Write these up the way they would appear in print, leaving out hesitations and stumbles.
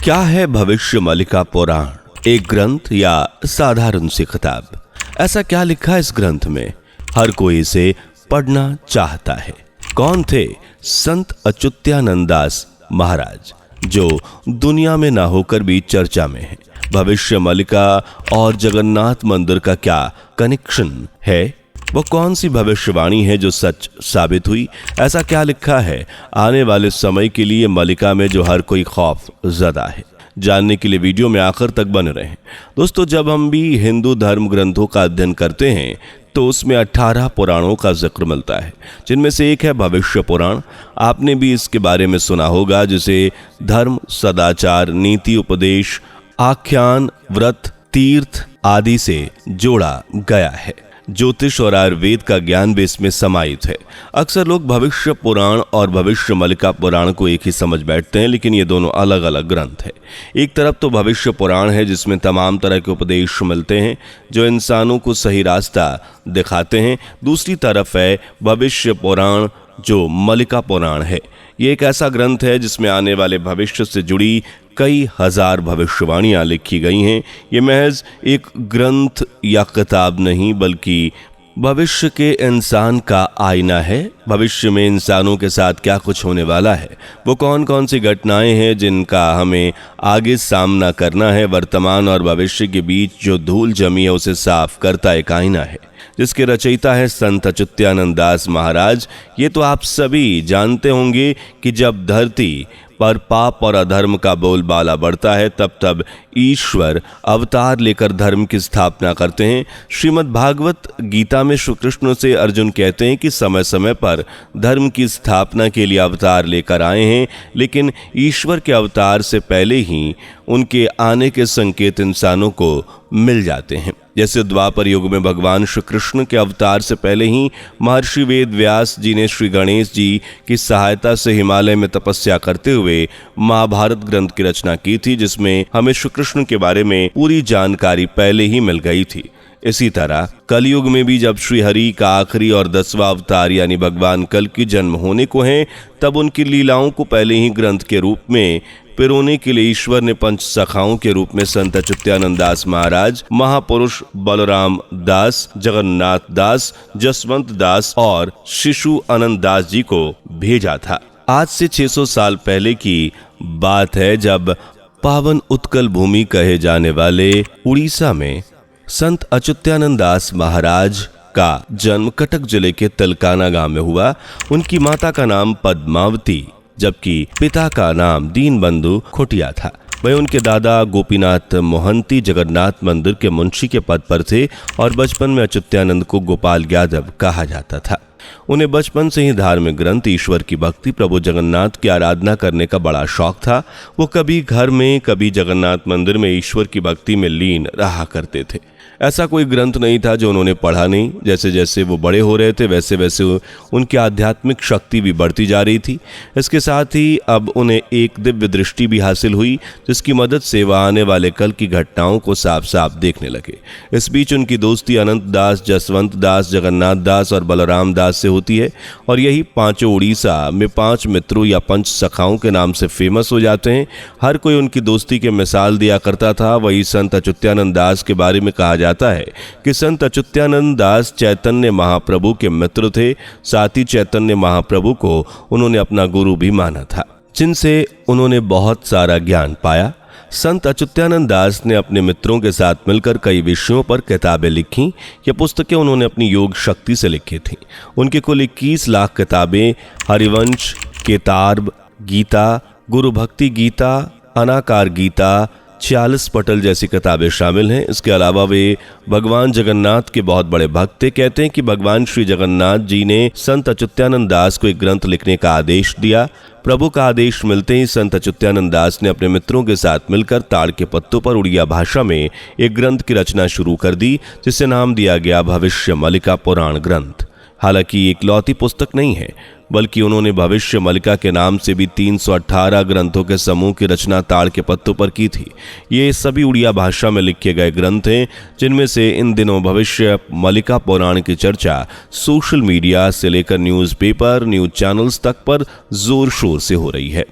क्या है भविष्य मलिका पुराण? एक ग्रंथ या साधारण सी किताब? ऐसा क्या लिखा है इस ग्रंथ में? हर कोई इसे पढ़ना चाहता है। कौन थे संत अच्युतानंद दास महाराज, जो दुनिया में ना होकर भी चर्चा में है? भविष्य मलिका और जगन्नाथ मंदिर का क्या कनेक्शन है? वो कौन सी भविष्यवाणी है जो सच साबित हुई? ऐसा क्या लिखा है आने वाले समय के लिए मलिका में जो हर कोई खौफ ज़दा है? जानने के लिए वीडियो में आखिर तक बने रहें। दोस्तों, जब हम भी हिंदू धर्म ग्रंथों का अध्ययन करते हैं तो उसमें 18 पुराणों का जिक्र मिलता है, जिनमें से एक है भविष्य पुराण। आपने भी इसके बारे में सुना होगा, जिसे धर्म, सदाचार, नीति, उपदेश, आख्यान, व्रत, तीर्थ आदि से जोड़ा गया है। ज्योतिष और आयुर्वेद का ज्ञान भी इसमें समाहित है। अक्सर लोग भविष्य पुराण और भविष्य मलिका पुराण को एक ही समझ बैठते हैं, लेकिन ये दोनों अलग अलग ग्रंथ है। एक तरफ तो भविष्य पुराण है, जिसमें तमाम तरह के उपदेश मिलते हैं जो इंसानों को सही रास्ता दिखाते हैं। दूसरी तरफ है भविष्य पुराण जो मलिका पुराण है। ये एक ऐसा ग्रंथ है जिसमें आने वाले भविष्य से जुड़ी कई हजार भविष्यवाणियां लिखी गई हैं। ये महज एक ग्रंथ या किताब नहीं, बल्कि भविष्य के इंसान का आईना है। भविष्य में इंसानों के साथ क्या कुछ होने वाला है, वो कौन कौन सी घटनाएं हैं जिनका हमें आगे सामना करना है। वर्तमान और भविष्य के बीच जो धूल जमी है उसे साफ करता एक आईना है, जिसके रचयिता है संत अच्युतानंद दास महाराज। ये तो आप सभी जानते होंगे कि जब धरती पर पाप और अधर्म का बोलबाला बढ़ता है, तब तब ईश्वर अवतार लेकर धर्म की स्थापना करते हैं। श्रीमद् भागवत गीता में श्री कृष्ण से अर्जुन कहते हैं कि समय समय पर धर्म की स्थापना के लिए अवतार लेकर आए हैं, लेकिन ईश्वर के अवतार से पहले ही उनके आने के संकेत इंसानों को मिल जाते हैं। जैसे द्वापर युग में भगवान श्री कृष्ण के अवतार से पहले ही महर्षि वेद व्यास जी ने श्री गणेश जी की सहायता से हिमालय में तपस्या करते हुए महाभारत ग्रंथ की रचना की थी, जिसमें हमें श्री कृष्ण के बारे में पूरी जानकारी पहले ही मिल गई थी। इसी तरह कलयुग में भी जब श्री हरि का आखिरी और 10वां अवतार यानी भगवान कल की जन्म होने को है, तब उनकी लीलाओं को पहले ही ग्रंथ के रूप में पिरोने के लिए ईश्वर ने पंच सखाओं के रूप में संत अच्युतानंद दास महाराज, महापुरुष बलराम दास, जगन्नाथ दास, जसवंत दास और शिशु अनंत दास जी को भेजा था। आज से 600 साल पहले की बात है, जब पावन उत्कल भूमि कहे जाने वाले उड़ीसा में संत अच्युतानंद दास महाराज का जन्म कटक जिले के तलकाना गांव में हुआ। उनकी माता का नाम पद्मावती, जबकि पिता का नाम दीनबंधु खुटिया था। वह उनके दादा गोपीनाथ मोहंती जगन्नाथ मंदिर के मुंशी के पद पर थे और बचपन में अच्युतानंद को गोपाल यादव कहा जाता था। उन्हें बचपन से ही धार्मिक ग्रंथ, ईश्वर की भक्ति, प्रभु जगन्नाथ की आराधना करने का बड़ा शौक था। वो कभी घर में, कभी जगन्नाथ मंदिर में ईश्वर की भक्ति में लीन रहा करते थे। ऐसा कोई ग्रंथ नहीं था जो उन्होंने पढ़ा नहीं। जैसे जैसे वो बड़े हो रहे थे, वैसे वैसे उनकी आध्यात्मिक शक्ति भी बढ़ती जा रही थी। इसके साथ ही अब उन्हें एक दिव्य दृष्टि भी हासिल हुई, जिसकी मदद से वह आने वाले कल की घटनाओं को साफ साफ देखने लगे। इस बीच उनकी दोस्ती अनंत दास, जसवंत दास, जगन्नाथ दास और बलराम दास से होती है, और यही पांचों उड़ीसा में 5 मित्रों या पंच सखाओं के नाम से फेमस हो जाते हैं। हर कोई उनकी दोस्ती के मिसाल दिया करता था। वही संत अच्युतानंद दास के बारे में कहा जाता है कि संत अच्युतानंद दास चैतन्य महाप्रभु के मित्र थे। साथ ही चैतन्य महाप्रभु को उन्होंने अपना गुरु भी माना था, जिनसे उन्होंने बहुत सारा ज्ञान पाया। संत अच्युतानंद दास ने अपने मित्रों के साथ मिलकर कई विषयों पर किताबें लिखीं। ये पुस्तकें उन्होंने अपनी योग शक्ति से लिखी थीं। उनकी कुल 21 लाख किताबें हरिवंश, केतार्ब, गीता, गुरु भक्ति गीता, अनाकार गीता, 46 पटल जैसी किताबें शामिल हैं। इसके अलावा वे भगवान जगन्नाथ के बहुत बड़े भक्त थे। कहते हैं कि भगवान श्री जगन्नाथ जी ने संत अच्युतानंद दास को एक ग्रंथ लिखने का आदेश दिया। प्रभु का आदेश मिलते ही संत अच्युतानंद दास ने अपने मित्रों के साथ मिलकर ताड़ के पत्तों पर उड़िया भाषा में एक ग्रंथ की रचना शुरू कर दी, जिसे नाम दिया गया भविष्य मलिका पुराण ग्रंथ। हालांकि एक लौती पुस्तक नहीं है, बल्कि उन्होंने भविष्य मलिका के नाम से भी 318 ग्रंथों के समूह की रचना ताड़ के पत्तों पर की थी। ये सभी उड़िया भाषा में लिखे गए ग्रंथ हैं, जिनमें से इन दिनों भविष्य मलिका पुराण की चर्चा सोशल मीडिया से लेकर न्यूज़पेपर, न्यूज़ चैनल्स तक पर जोर शोर से हो रही है।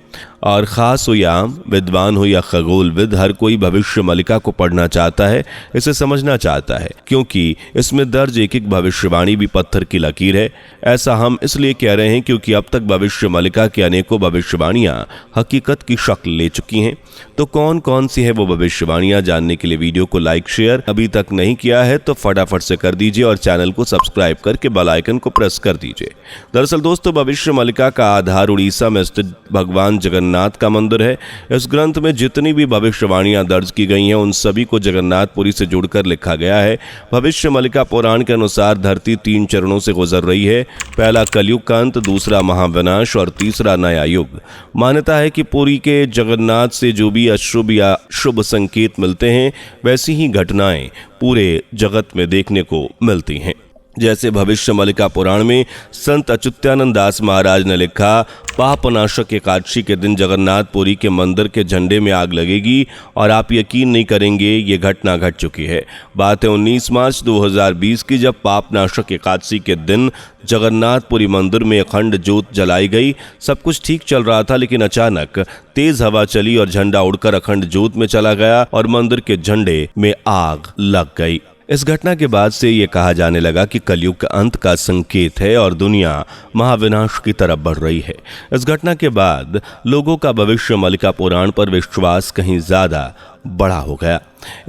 और खास हो या आम, विद्वान हो या खगोलविद, हर कोई भविष्य मलिका को पढ़ना चाहता है, इसे समझना चाहता है, क्योंकि इसमें दर्ज एक एक भविष्यवाणी भी पत्थर की लकीर है। ऐसा हम इसलिए कह रहे हैं क्योंकि अब तक भविष्य मलिका की अनेकों भविष्यवाणियां हकीकत की शक्ल ले चुकी हैं। तो कौन कौन सी है वो भविष्यवाणियां, जानने के लिए वीडियो को लाइक शेयर अभी तक नहीं किया है तो फटाफट से कर दीजिए और चैनल को सब्सक्राइब करके बेल आइकन को प्रेस कर दीजिए। दरअसल दोस्तों, भविष्य मलिका का आधार उड़ीसा में स्थित भगवान जगन्नाथ का मंदिर है। इस ग्रंथ में जितनी भी भविष्यवाणियां दर्ज की गई हैं उन सभी को जगन्नाथपुरी से जुड़कर लिखा गया है। भविष्य मलिका पुराण के अनुसार धरती 3 चरणों से गुजर रही है। पहला कलयुग का अंत, दूसरा महाविनाश और तीसरा नया युग। मान्यता है कि पुरी के जगन्नाथ से जो भी अशुभ या शुभ संकेत मिलते हैं वैसी ही घटनाएं पूरे जगत में देखने को मिलती हैं। जैसे भविष्य मलिका पुराण में संत अच्युतानंद दास महाराज ने लिखा, पापनाशक एकादशी के दिन जगन्नाथपुरी के मंदिर के झंडे में आग लगेगी और आप यकीन नहीं करेंगे ये घटना घट चुकी है। बात है 19 मार्च 2020 की, जब पापनाशक एकादशी के दिन जगन्नाथपुरी मंदिर में अखंड ज्योत जलाई गई। सब कुछ ठीक चल रहा था, लेकिन अचानक तेज हवा चली और झंडा उड़कर अखंड ज्योत में चला गया और मंदिर के झंडे में आग लग गई। इस घटना के बाद से ये कहा जाने लगा कि कलयुग का अंत का संकेत है और दुनिया महाविनाश की तरफ बढ़ रही है। इस घटना के बाद लोगों का भविष्य मलिका पुराण पर विश्वास कहीं ज्यादा बड़ा हो गया।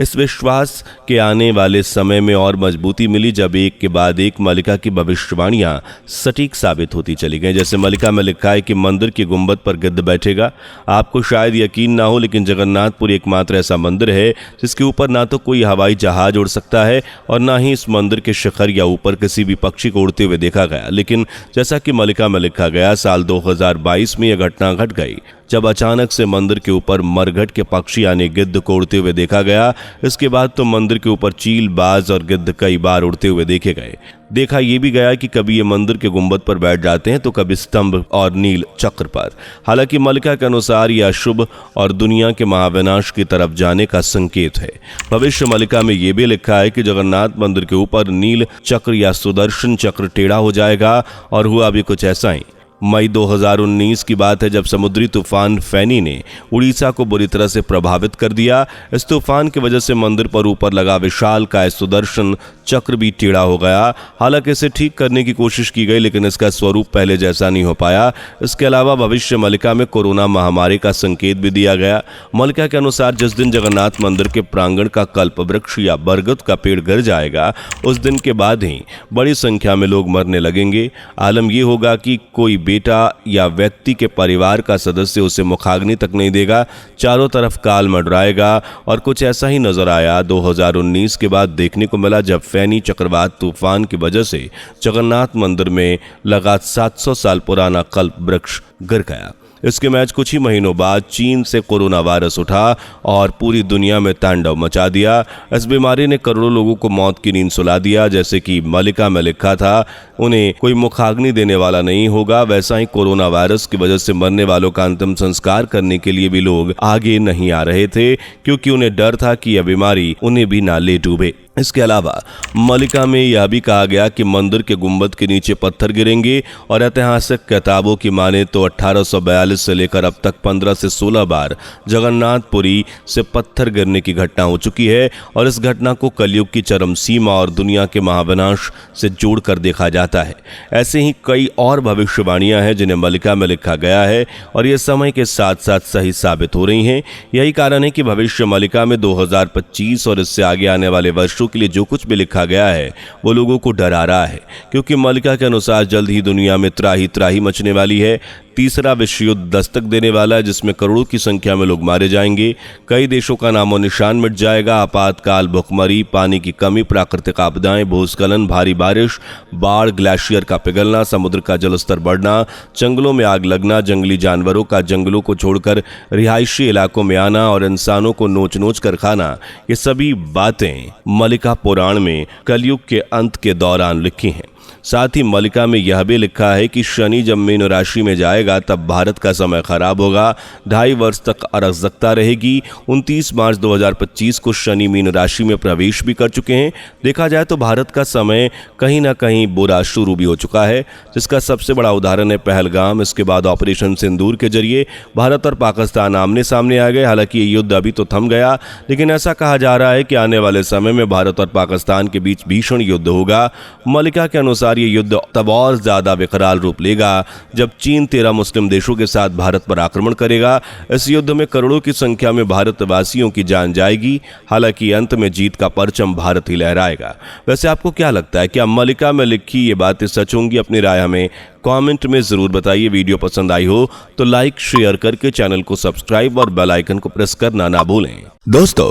इस विश्वास के आने वाले समय में और मजबूती मिली जब एक के बाद एक मलिका की भविष्यवाणियां सटीक साबित होती चली गईं। जैसे मलिका में लिखा है कि मंदिर की गुंबद पर गिद्ध बैठेगा। आपको शायद यकीन ना हो, लेकिन जगन्नाथपुरी एकमात्र ऐसा मंदिर है जिसके ऊपर ना तो कोई हवाई जहाज उड़ सकता है और ना ही इस मंदिर के शिखर या ऊपर किसी भी पक्षी को उड़ते हुए देखा गया। लेकिन जैसा कि मलिका में लिखा गया, साल 2022 में यह घटना घट गई जब अचानक से मंदिर के ऊपर मरघट के पक्षी यानी गिद्ध को उड़ते हुए देखा गया। इसके बाद तो मंदिर के ऊपर चील, बाज और गिद्ध कई बार उड़ते हुए देखे गए। देखा यह भी गया कि कभी ये मंदिर के गुंबद पर बैठ जाते हैं तो कभी स्तंभ और नील चक्र पर। हालांकि मलिका के अनुसार यह शुभ और दुनिया के महाविनाश की तरफ जाने का संकेत है। भविष्य मलिका में यह भी लिखा है कि जगन्नाथ मंदिर के ऊपर नील चक्र या सुदर्शन चक्र टेढ़ा हो जाएगा और हुआ भी कुछ ऐसा ही। मई 2019 की बात है जब समुद्री तूफान फैनी ने उड़ीसा को बुरी तरह से प्रभावित कर दिया। इस तूफान की वजह से मंदिर पर ऊपर लगा विशालकाय सुदर्शन चक्र भी टेढ़ा हो गया। हालांकि इसे ठीक करने की कोशिश की गई, लेकिन इसका स्वरूप पहले जैसा नहीं हो पाया। इसके अलावा भविष्य मलिका में कोरोना महामारी का संकेत भी दिया गया। मलिका के अनुसार जिस दिन जगन्नाथ मंदिर के प्रांगण का कल्प वृक्ष या बरगद का पेड़ गिर जाएगा, उस दिन के बाद ही बड़ी संख्या में लोग मरने लगेंगे। आलम यह होगा कि कोई बेटा या व्यक्ति के परिवार का सदस्य उसे मुखाग्नि तक नहीं देगा। चारों तरफ काल मंडराएगा और कुछ ऐसा ही नजर आया 2019 के बाद देखने को मिला, जब फैनी चक्रवात तूफान की वजह से जगन्नाथ मंदिर में लगा 700 साल पुराना कल्प वृक्ष गिर गया। इसके मैच कुछ ही महीनों बाद चीन से कोरोना वायरस उठा और पूरी दुनिया में तांडव मचा दिया। इस बीमारी ने करोड़ों लोगों को मौत की नींद सुला दिया। जैसे कि मलिका में लिखा था, उन्हें कोई मुखाग्नि देने वाला नहीं होगा, वैसा ही कोरोना वायरस की वजह से मरने वालों का अंतिम संस्कार करने के लिए भी लोग आगे नहीं आ रहे थे, क्योंकि उन्हें डर था कि यह बीमारी उन्हें भी ना ले डूबे। इसके अलावा मलिका में यह भी कहा गया कि मंदिर के गुंबद के नीचे पत्थर गिरेंगे और ऐतिहासिक किताबों की माने तो 1842 से लेकर अब तक 15 से 16 बार जगन्नाथपुरी से पत्थर गिरने की घटना हो चुकी है और इस घटना को कलयुग की चरम सीमा और दुनिया के महाविनाश से जोड़कर देखा जाता है। ऐसे ही कई और भविष्यवाणियां हैं जिन्हें मलिका में लिखा गया है और ये समय के साथ साथ सही साबित हो रही हैं। यही कारण है कि भविष्य मलिका में 2025 और इससे आगे आने वाले वर्षों के लिए जो कुछ भी लिखा गया है वो लोगों को डरा रहा है, क्योंकि मलिका के अनुसार जल्द ही दुनिया में त्राही मचने वाली है। तीसरा विश्व युद्ध दस्तक देने वाला है, जिसमें करोड़ों की संख्या में लोग मारे जाएंगे। कई देशों का नामो निशान मिट जाएगा। आपातकाल, भुखमरी, पानी की कमी, प्राकृतिक आपदाएं, भूस्खलन, भारी बारिश, बाढ़, ग्लेशियर का पिघलना, समुद्र का जलस्तर बढ़ना, जंगलों में आग लगना, जंगली जानवरों का जंगलों को छोड़कर रिहायशी इलाकों में आना और इंसानों को नोच नोच कर खाना, ये सभी बातें मलिका पुराण में कलयुग के अंत के दौरान लिखी हैं। साथ ही मलिका में यह भी लिखा है कि शनि जब मीन राशि में जाएगा तब भारत का समय खराब होगा, 2.5 वर्ष तक अराजकता रहेगी। 29 मार्च 2025 को शनि मीन राशि में प्रवेश भी कर चुके हैं। देखा जाए तो भारत का समय कहीं ना कहीं बुरा शुरू भी हो चुका है, जिसका सबसे बड़ा उदाहरण है पहलगाम। इसके बाद ऑपरेशन सिंदूर के जरिए भारत और पाकिस्तान आमने सामने आ गए। हालांकि ये युद्ध अभी तो थम गया, लेकिन ऐसा कहा जा रहा है कि आने वाले समय में भारत और पाकिस्तान के बीच भीषण युद्ध होगा। मलिका के अनुसार ये युद्ध तब और ज्यादा विकराल रूप लेगा जब चीन 13 मुस्लिम देशों के साथ भारत पर आक्रमण करेगा। इस युद्ध में करोड़ों की संख्या में भारतवासियों की जान जाएगी। हालांकि अंत में जीत का परचम भारत ही लहराएगा। वैसे आपको क्या लगता है, क्या मलिका में लिखी ये बातें सच होंगी? अपनी राय हमें कमेंट में जरूर बताइए। वीडियो पसंद आई हो तो लाइक शेयर करके चैनल को सब्सक्राइब और बेल आइकन को प्रेस करना ना भूलें। दोस्तों,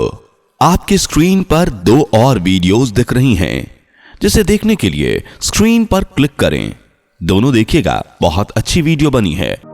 आपकी स्क्रीन पर 2 और वीडियोस दिख रही हैं, जिसे देखने के लिए स्क्रीन पर क्लिक करें। दोनों देखिएगा, बहुत अच्छी वीडियो बनी है।